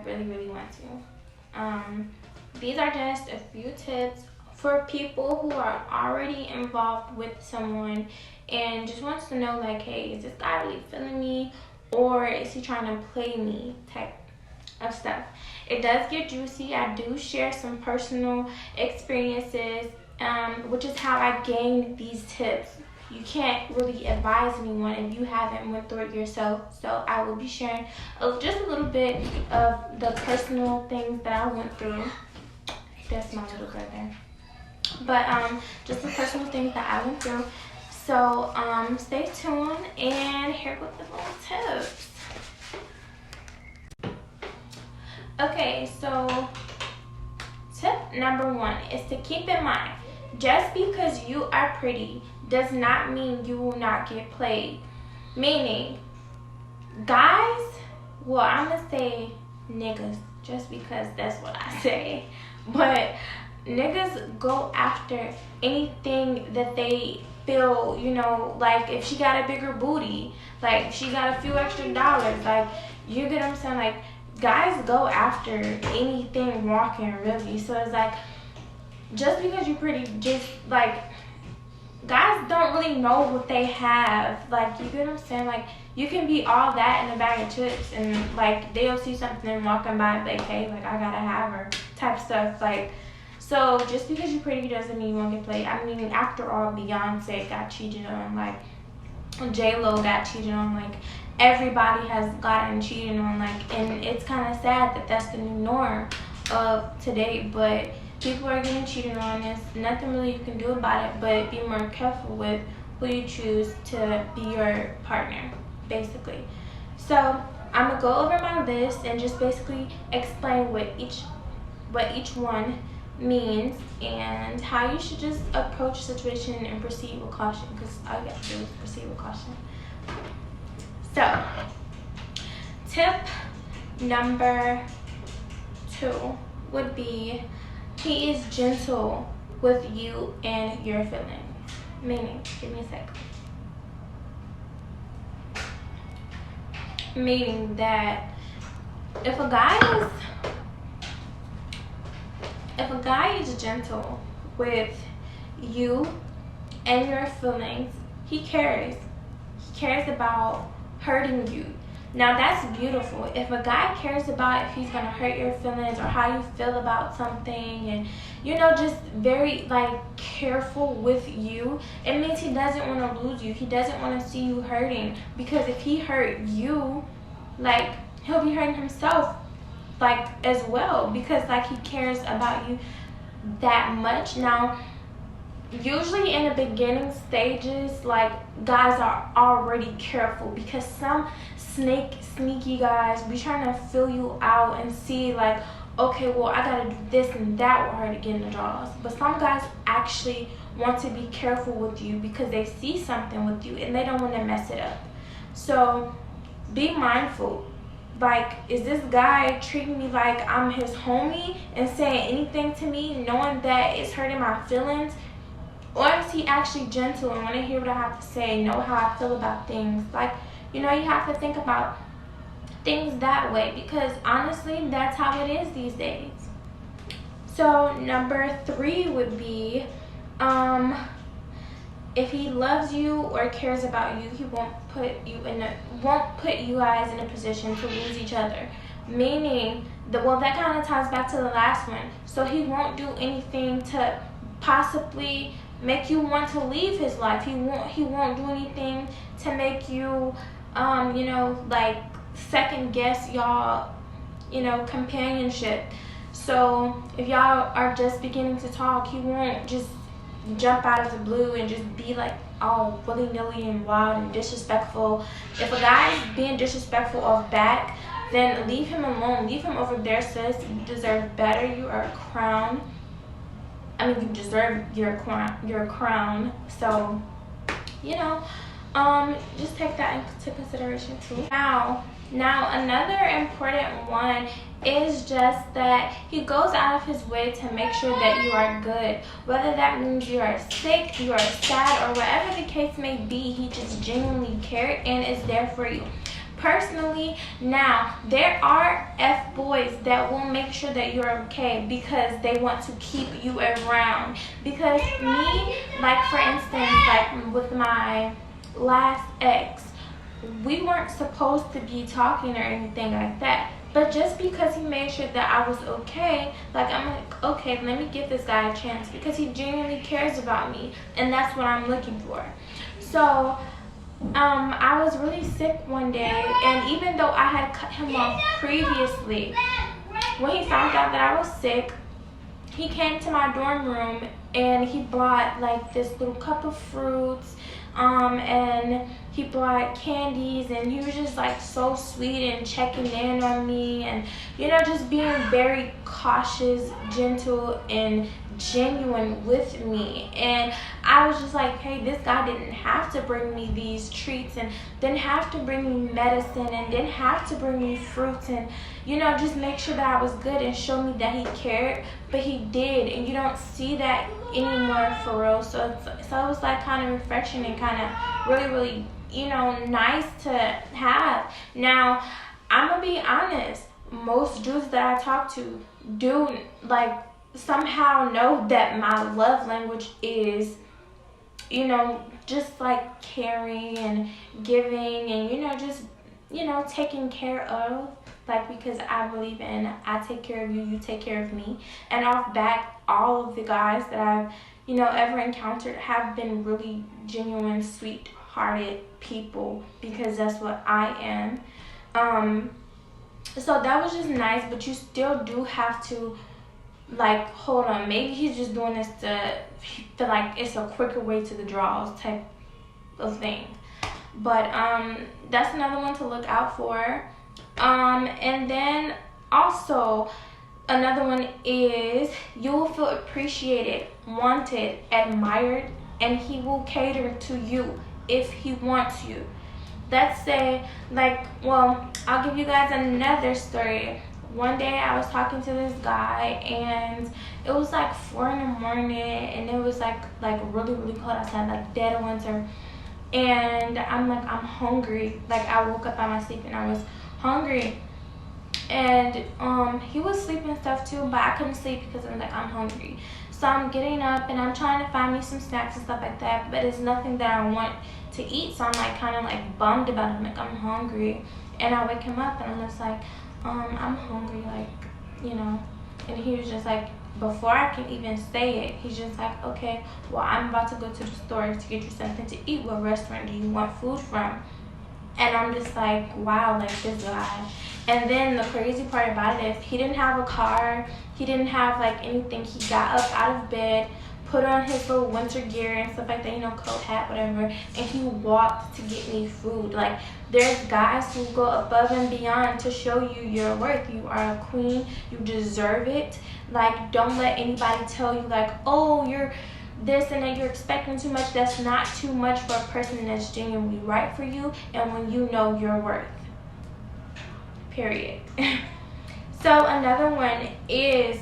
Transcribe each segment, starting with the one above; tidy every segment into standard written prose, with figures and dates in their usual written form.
really want to. These are just a few tips for people who are already involved with someone and just wants to know, like, hey, is this guy really feeling me, or is he trying to play me type of stuff. It does get juicy. I do share some personal experiences, which is how I gained these tips. You can't really advise anyone if you haven't went through it yourself. So I will be sharing just a little bit of the personal things that I went through. That's my little brother. But just the personal things that I went through. So stay tuned, and here go the little tips. Okay, so tip number 1 is to keep in mind, just because you are pretty does not mean you will not get played. Meaning, guys, well, I'm gonna say niggas just because that's what I say, but niggas go after anything that they feel, you know, like if she got a bigger booty, like if she got a few extra dollars, like, you get what I'm saying? Like, guys go after anything walking, really. So it's like, just because you're pretty, just like, guys don't really know what they have. Like, you get what I'm saying? Like, you can be all that in a bag of chips, and like they'll see something walking by and like, hey, like, I gotta have her type stuff. Like, so just because you're pretty doesn't mean you won't get played. I mean, after all, Beyonce got cheated on, like J-Lo got cheated on, like everybody has gotten cheated on, like, and it's kind of sad that that's the new norm of today, but people are getting cheated on. There's nothing really you can do about it, but be more careful with who you choose to be your partner, basically. So I'm gonna go over my list and just basically explain what each one means and how you should just approach the situation and proceed with caution, because all you have to do is proceed with caution. So, tip number 2 would be, he is gentle with you and your feelings. Meaning, give me a sec. Meaning that if a guy is gentle with you and your feelings, he cares. He cares about hurting you. Now that's beautiful. If a guy cares about if he's gonna hurt your feelings or how you feel about something, and you know, just very like careful with you, it means he doesn't want to lose you. He doesn't want to see you hurting, because if he hurt you, like, he'll be hurting himself like as well, because like he cares about you that much. Now usually in the beginning stages, like, guys are already careful, because some sneaky guys be trying to fill you out and see like, okay, well, I gotta do this and that with her to get in the draws. But some guys actually want to be careful with you because they see something with you and they don't want to mess it up. So be mindful. Like, is this guy treating me like I'm his homie and saying anything to me knowing that it's hurting my feelings? Or is he actually gentle and want to hear what I have to say, know how I feel about things? Like, you know, you have to think about things that way, because honestly, that's how it is these days. So number 3 would be, if he loves you or cares about you, he won't put you guys in a position to lose each other. Meaning, that kind of ties back to the last one. So he won't do anything to possibly make you want to leave his life. He won't do anything to make you, you know, like, second guess y'all, you know, companionship. So if y'all are just beginning to talk, he won't just jump out of the blue and just be like all willy-nilly and wild and disrespectful. If a guy is being disrespectful off back, then leave him alone. Leave him over there, sis. You deserve better. You are a crown. I mean, you deserve your crown. So, you know, just take that into consideration too. Now another important one is just that he goes out of his way to make sure that you are good. Whether that means you are sick, you are sad, or whatever the case may be, he just genuinely cares and is there for you. personally. Now, there are F-boys that will make sure that you're okay because they want to keep you around. Because me, like for instance, like with my last ex, we weren't supposed to be talking or anything like that. But just because he made sure that I was okay, like I'm like, okay, let me give this guy a chance because he genuinely cares about me, and that's what I'm looking for. So I was really sick one day, and even though I had cut him off previously, when he found out that I was sick, he came to my dorm room and he brought like this little cup of fruits, and he brought candies, and he was just like so sweet and checking in on me, and you know, just being very cautious, gentle, and genuine with me. And I was just like, hey, this guy didn't have to bring me these treats, and didn't have to bring me medicine, and didn't have to bring me fruits, and you know, just make sure that I was good and show me that he cared. But he did, and you don't see that anymore for real. So it was like kind of refreshing and kind of really, you know, nice to have. Now, I'm gonna be honest, most dudes that I talk to do like somehow know that my love language is, you know, just like caring and giving, and you know, just, you know, taking care of, like, because I believe in I take care of you, you take care of me. And off back, all of the guys that I've, you know, ever encountered have been really genuine, sweet hearted people, because that's what I am. So that was just nice, but you still do have to, like, hold on, maybe he's just doing this to feel like it's a quicker way to the draws type of thing. But that's another one to look out for. And then also another one is you will feel appreciated, wanted, admired, and he will cater to you if he wants you. Let's say, like, well, I'll give you guys another story. One day I was talking to this guy, and it was like 4 in the morning, and it was like really cold outside, like dead of winter. And I'm like, I'm hungry. Like, I woke up out of my sleep and I was hungry. And he was sleeping and stuff too, but I couldn't sleep because I'm like, I'm hungry. So I'm getting up and I'm trying to find me some snacks and stuff like that, but it's nothing that I want to eat. So I'm like kind of like bummed about it. I'm like, I'm hungry. And I wake him up and I'm just like, I'm hungry, like, you know. And he was just like, before I can even say it, he's just like, okay, well, I'm about to go to the store to get you something to eat. What restaurant do you want food from? And I'm just like, wow, like, this guy. And then the crazy part about it is he didn't have a car. He didn't have like anything. He got up out of bed, put on his little winter gear and stuff like that, you know, coat, hat, whatever, and he walked to get me food. Like, there's guys who go above and beyond to show you your worth. You are a queen. You deserve it. Like, don't let anybody tell you like, oh, you're this and that, you're expecting too much. That's not too much for a person that's genuinely right for you and when you know your worth. Period. So another one is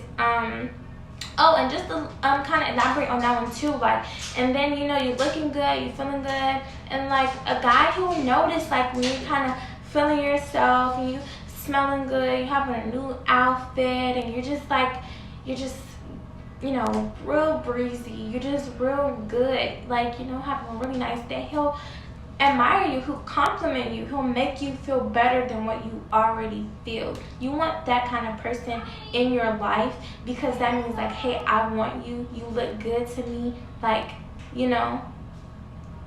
oh, and just to kind of elaborate on that one too, like, and then, you know, you're looking good, you're feeling good, and like a guy, he'll notice like when you're kind of feeling yourself and you smelling good, you're having a new outfit, and you're just like, you know, real breezy, you're just real good, like, you know, having a really nice day. He'll admire you, he'll compliment you, he'll make you feel better than what you already feel. You want that kind of person in your life, because that means like, hey, I want you, you look good to me, like, you know,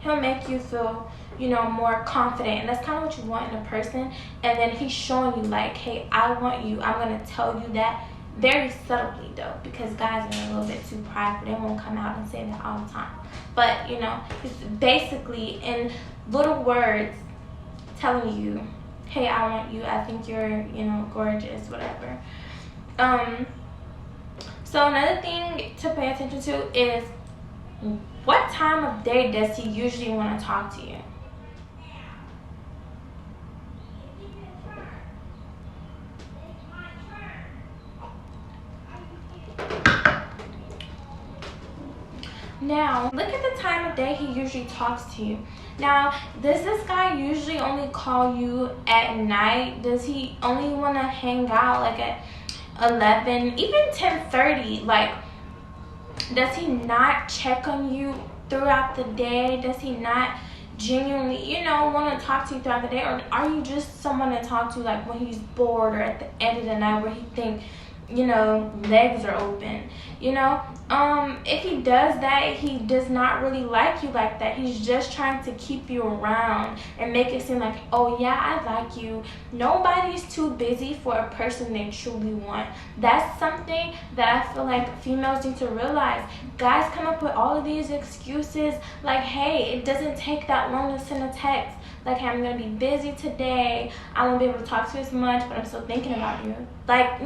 he'll make you feel, you know, more confident, and that's kind of what you want in a person. And then he's showing you like, hey, I want you, I'm gonna tell you that, very subtly though, because guys are a little bit too prideful. They won't come out and say that all the time, but you know, it's basically in little words telling you, hey, I want you, I think you're, you know, gorgeous, whatever. So another thing to pay attention to is, what time of day does he usually want to talk to you? Now, look at the time of day he usually talks to you. Now, does this guy usually only call you at night? Does he only want to hang out like at 11, even 10:30? Like, does he not check on you throughout the day? Does he not genuinely, want to talk to you throughout the day? Or are you just someone to talk to like when he's bored or at the end of the night where he thinks, legs are open? If he does that, he does not really like you like that. He's just trying to keep you around and make it seem like, oh yeah, I like you. Nobody's too busy for a person they truly want. That's something that I feel like females need to realize. Guys come up with all of these excuses like, hey, it doesn't take that long to send a text. Like, hey, I'm going to be busy today. I won't be able to talk to you as much, but I'm still thinking about you. Like,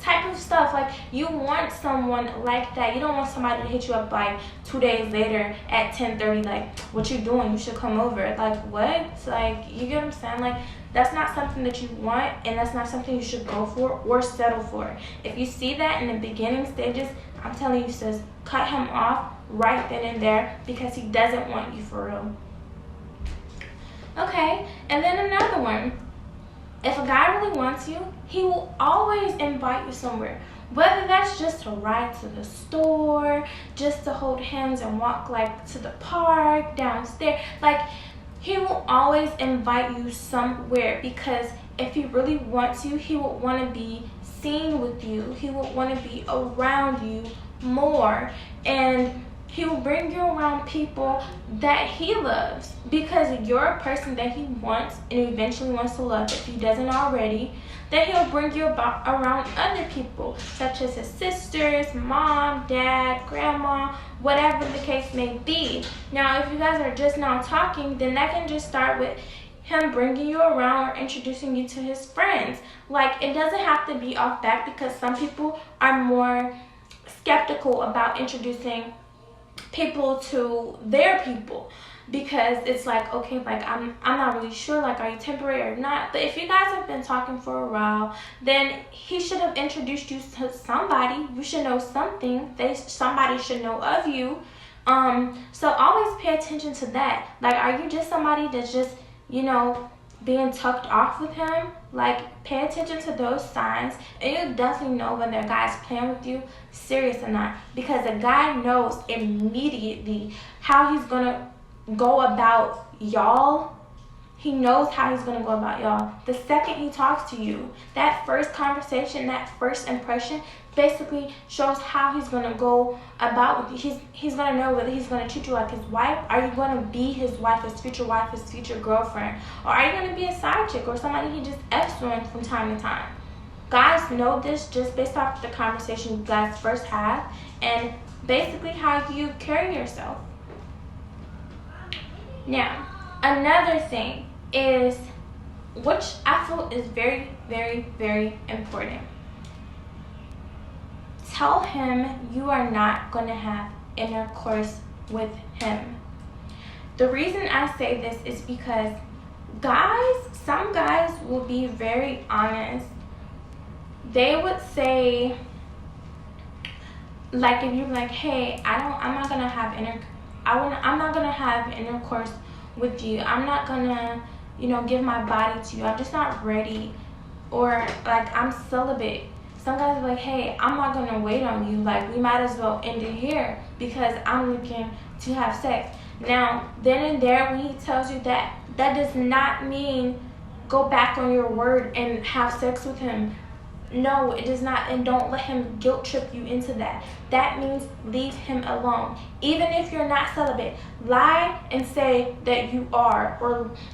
type of stuff. Like, you want someone like that. You don't want somebody to hit you up, like, 2 days later at 10:30. Like, what you doing? You should come over. Like, what? Like, you get what I'm saying? Like, that's not something that you want, and that's not something you should go for or settle for. If you see that in the beginning stages, I'm telling you, sis, cut him off right then and there because he doesn't want you for real. Okay, and then another one. If a guy really wants you, he will always invite you somewhere. Whether that's just to ride to the store, just to hold hands and walk like to the park, downstairs. Like, he will always invite you somewhere because if he really wants you, he will want to be seen with you. He will want to be around you more. And he will bring you around people that he loves because you're a person that he wants and eventually wants to love. If he doesn't already, then he'll bring you around other people, such as his sisters, mom, dad, grandma, whatever the case may be. Now, if you guys are just now talking, then that can just start with him bringing you around or introducing you to his friends. Like, it doesn't have to be off back because some people are more skeptical about introducing people to their people because it's like, okay, like I'm not really sure, like, are you temporary or not? But if you guys have been talking for a while, then he should have introduced you to somebody. You should know something. Somebody should know of you. So always pay attention to that. Like, are you just somebody that's just, being tucked off with him? Like, pay attention to those signs, and you'll definitely know when the guy's playing with you, serious or not. Because the guy knows immediately how he's gonna go about y'all. He knows how he's gonna go about y'all. The second he talks to you, that first conversation, that first impression, basically shows how he's gonna go about with you. He's gonna know whether he's gonna treat you like his wife. Are you gonna be his wife, his future girlfriend, or are you gonna be a side chick or somebody he just F's on from time to time? Guys know this just based off the conversation you guys first have and basically how you carry yourself. Now, another thing is, which I feel is very, very, very important. Tell him you are not going to have intercourse with him. The reason I say this is because some guys will be very honest. They would say, like, if you're like, hey, I'm not gonna have intercourse with you. I'm not gonna, give my body to you. I'm just not ready. Or like, I'm celibate. Some guys are like, hey, I'm not gonna wait on you. Like, we might as well end it here because I'm looking to have sex. Now, then and there, when he tells you that, that does not mean go back on your word and have sex with him. No, it does not, and don't let him guilt trip you into that. That means leave him alone. Even if you're not celibate, lie and say that you are,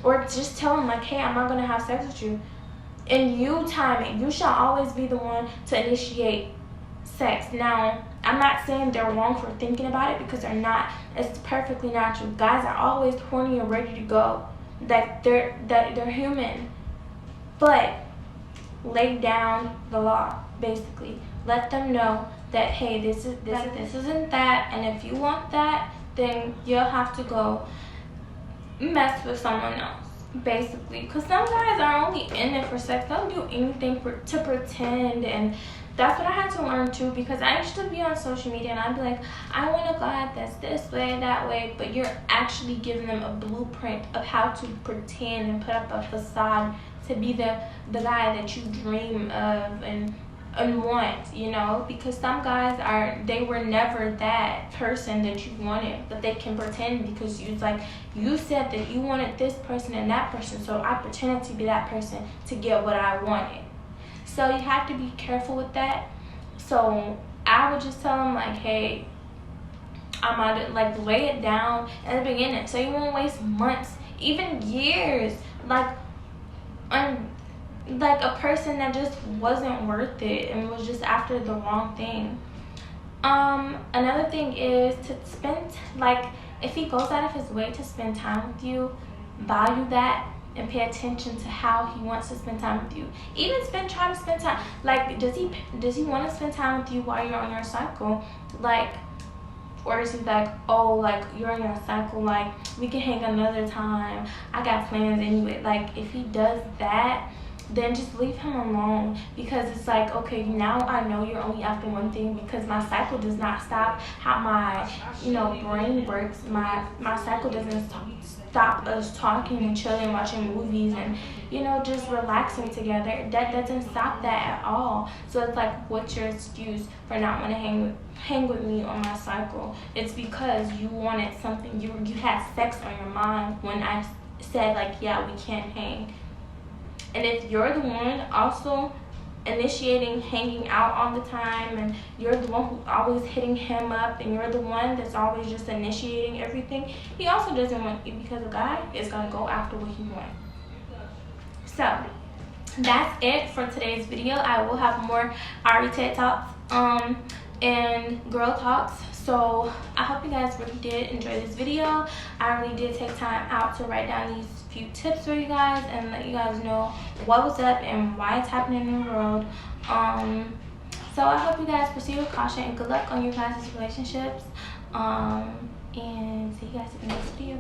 or just tell him like, hey, I'm not gonna have sex with you. And you time it. You shall always be the one to initiate sex. Now, I'm not saying they're wrong for thinking about it because they're not. It's perfectly natural. Guys are always horny and ready to go. That they're human. But lay down the law, basically. Let them know that, hey, this isn't that, and if you want that, then you'll have to go mess with someone else, basically. Because some guys are only in it for sex. They'll do anything to pretend and that's what I had to learn too, because I used to be on social media and I'd be like, I want a guy that's this way, that way, but you're actually giving them a blueprint of how to pretend and put up a facade to be the guy that you dream of and want, you know, because some guys they were never that person that you wanted, but they can pretend because you said that you wanted this person and that person, so I pretended to be that person to get what I wanted. So you have to be careful with that. So I would just tell them like, hey, I'm out, like, lay it down at the beginning so you won't waste months, even years, on like a person that just wasn't worth it and was just after the wrong thing. Another thing is to spend, like, if he goes out of his way to spend time with you, value that and pay attention to how he wants to spend time with you. Even try to spend time, like, does he want to spend time with you while you're on your cycle, like, or is he like, oh, like, you're on your cycle, like, we can hang another time, I got plans anyway. Like, if he does that, then just leave him alone, because it's like, okay, now I know you're only after one thing, because my cycle does not stop. How my brain works, my cycle doesn't stop us talking and chilling, watching movies, and just relaxing together. That doesn't stop that at all. So it's like, what's your excuse for not want to hang with me on my cycle? It's because you wanted something, you had sex on your mind when I said, like, yeah, we can't hang. And if you're the one also initiating hanging out all the time, and you're the one who's always hitting him up, and you're the one that's always just initiating everything, he also doesn't want you, because a guy is going to go after what he wants. So that's it for today's video. I will have more Ari TED Talks and girl talks. So I hope you guys really did enjoy this video. I really did take time out to write down these few tips for you guys and let you guys know what was up and why it's happening in the world. So I hope you guys proceed with caution and good luck on your guys' relationships. And see you guys in the next video.